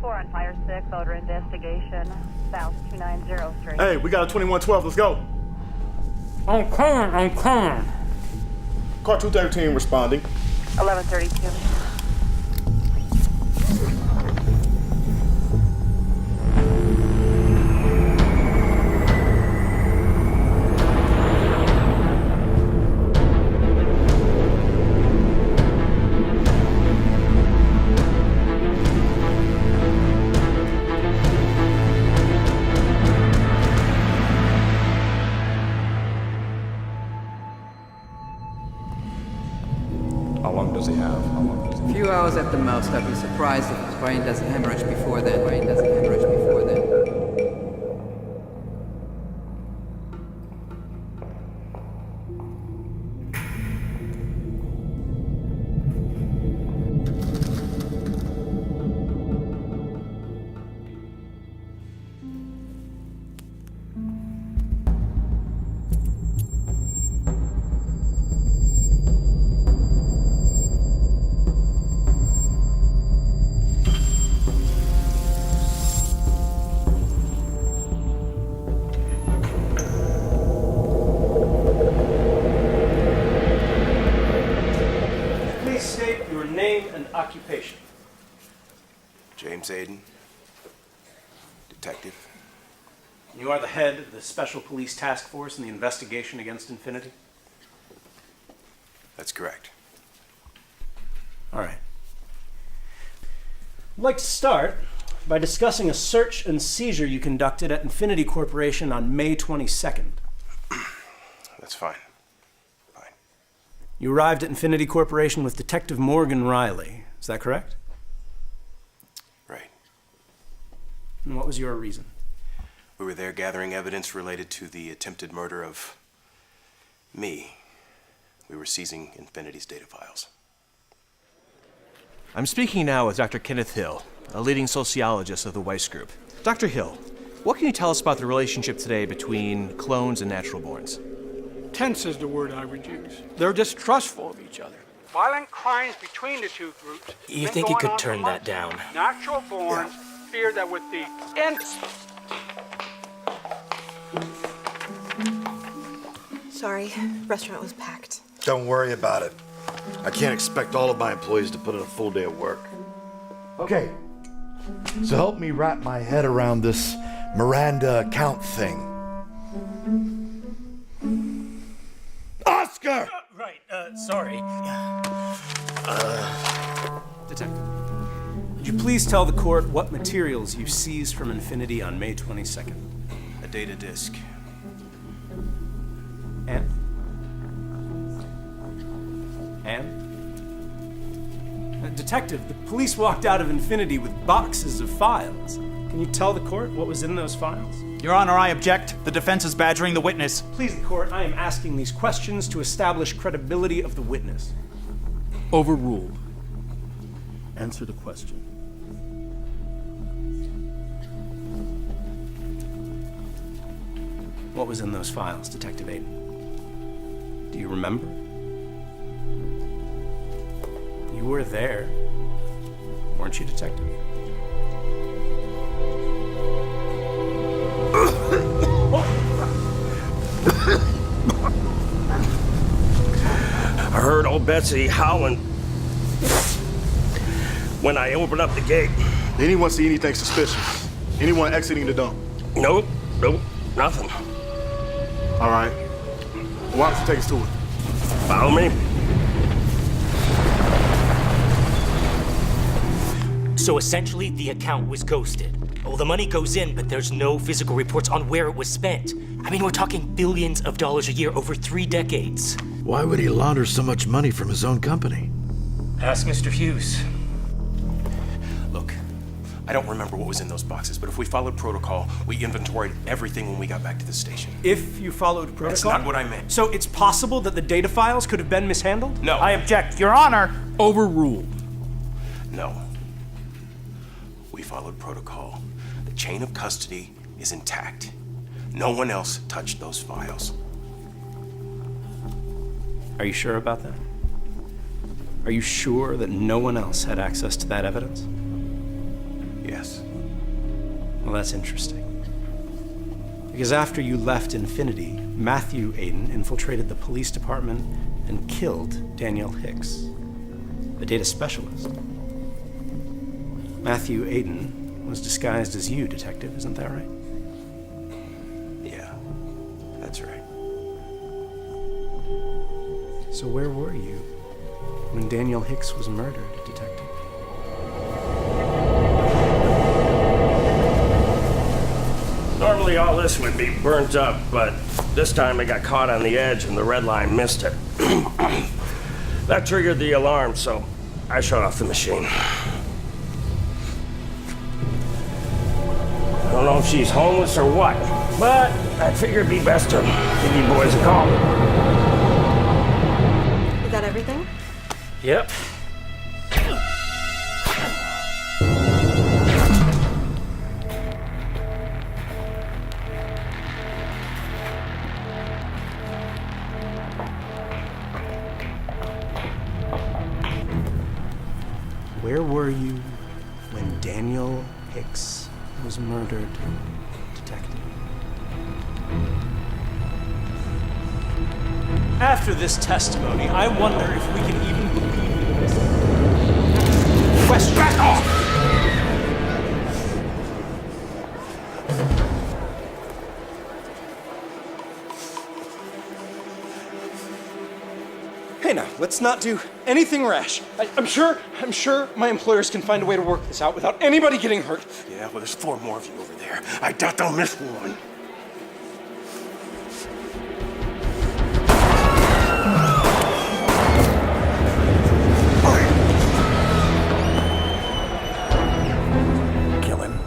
4 on Fire 6, odor investigation, south 290 Street. Hey, we got a 2112, let's go. I'm coming. Car 213 responding. 1132. How long does he have? A few hours at the most. I'd be surprised if his brain doesn't hemorrhage before then. Please state your name and occupation. James AIDAN, detective. You are the head of the Special Police Task Force in the investigation against Infinity? That's correct. All right. I'd like to start by discussing a search and seizure you conducted at Infinity Corporation on May 22nd. That's fine. You arrived at Infinity Corporation with Detective Morgan Riley. Is that correct? Right. And what was your reason? We were there gathering evidence related to the attempted murder of me. We were seizing Infinity's data files. I'm speaking now with Dr. Kenneth Hill, a leading sociologist of the Weiss Group. Dr. Hill, what can you tell us about the relationship today between clones and natural-borns? Tense is the word I would use. They're distrustful of each other. Violent crimes between the two groups. You think you could turn that down? Natural borns fear that with the Sorry, restaurant was packed. Don't worry about it. I can't expect all of my employees to put in a full day of work. Okay, so help me wrap my head around this Miranda account thing. Oscar! Sorry. Detective, would you please tell the court what materials you seized from Infinity on May 22nd? A data disk. And? Detective, the police walked out of Infinity with boxes of files. Can you tell the court what was in those files? Your Honor, I object. The defense is badgering the witness. Please, the court, I am asking these questions to establish credibility of the witness. Overruled. Answer the question. What was in those files, Detective AIDAN? Do you remember? You were there, weren't you, Detective? I heard old Betsy howling when I opened up the gate. Did anyone see anything suspicious? Anyone exiting the dump? Nope, nothing. All right. Why don't you take us to it? Follow me. So essentially, the account was ghosted. Well, the money goes in, but there's no physical reports on where it was spent. I mean, we're talking billions of dollars a year over 3 decades. Why would he launder so much money from his own company? Ask Mr. Hughes. Look, I don't remember what was in those boxes, but if we followed protocol, we inventoried everything when we got back to the station. If you followed protocol? That's not what I meant. So it's possible that the data files could have been mishandled? No. I object. Your Honor! Overruled. No. We followed protocol. The chain of custody is intact. No one else touched those files. Are you sure about that? Are you sure that no one else had access to that evidence? Yeah. Yes. Well, that's interesting. Because after you left Infinity, Matthew AIDAN infiltrated the police department and killed Danielle Hicks, the data specialist. Matthew AIDAN was disguised as you, Detective, isn't that right? Yeah, that's right. So where were you when Danielle Hicks was murdered, Detective? Normally all this would be burnt up, but this time I got caught on the edge and the red line missed it. That triggered the alarm, so I shut off the machine. I don't know if she's homeless or what, but I figured it'd be best to give you boys a call. Is that everything? Yep. Where were you when Danielle Hicks was murdered, Detective? After this testimony, I wonder if we can even believe this. Question. Back off! Hey now, let's not do anything rash. I'm sure my employers can find a way to work this out without anybody getting hurt. Yeah, well, there's 4 more of you over there. I doubt they'll miss one. Kill him.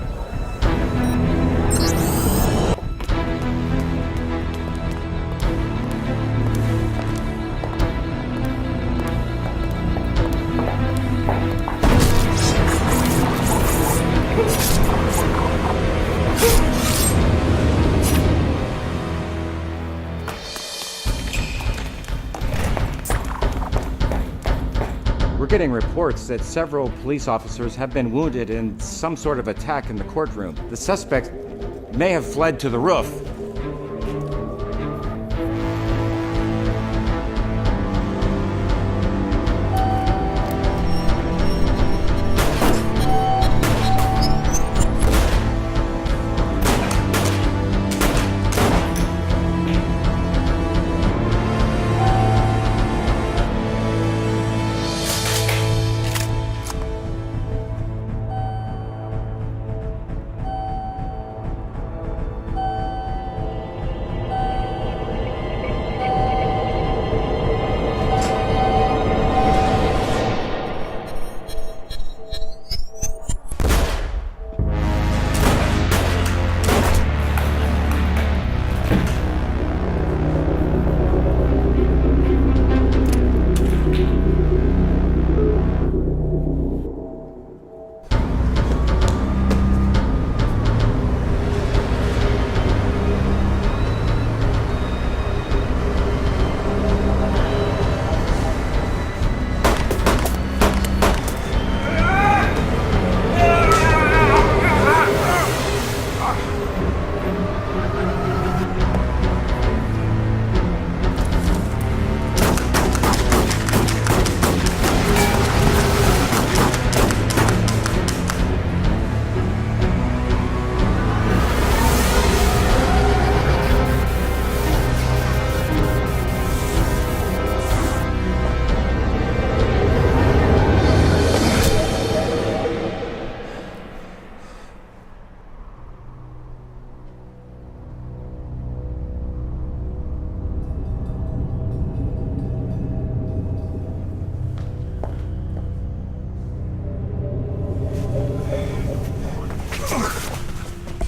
We're getting reports that several police officers have been wounded in some sort of attack in the courtroom. The suspect may have fled to the roof.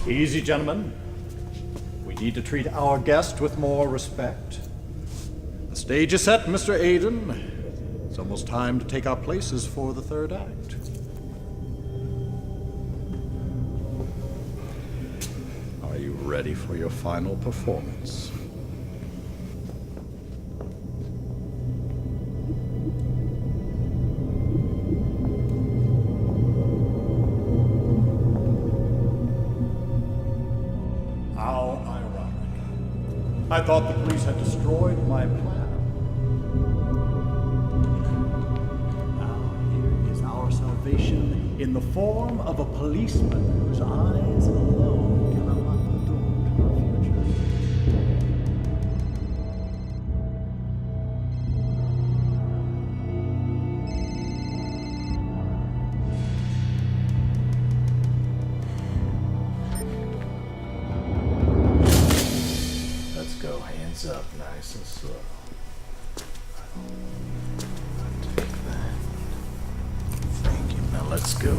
Easy, gentlemen. We need to treat our guest with more respect. The stage is set, Mr. AIDAN. It's almost time to take our places for the third act. Are you ready for your final performance? thought the police had destroyed my plan. Now here is our salvation in the form of a policeman whose eyes alone can unlock the door to our future. Let's go hands up, nice and slow. I'll take that. Thank you. Now let's go.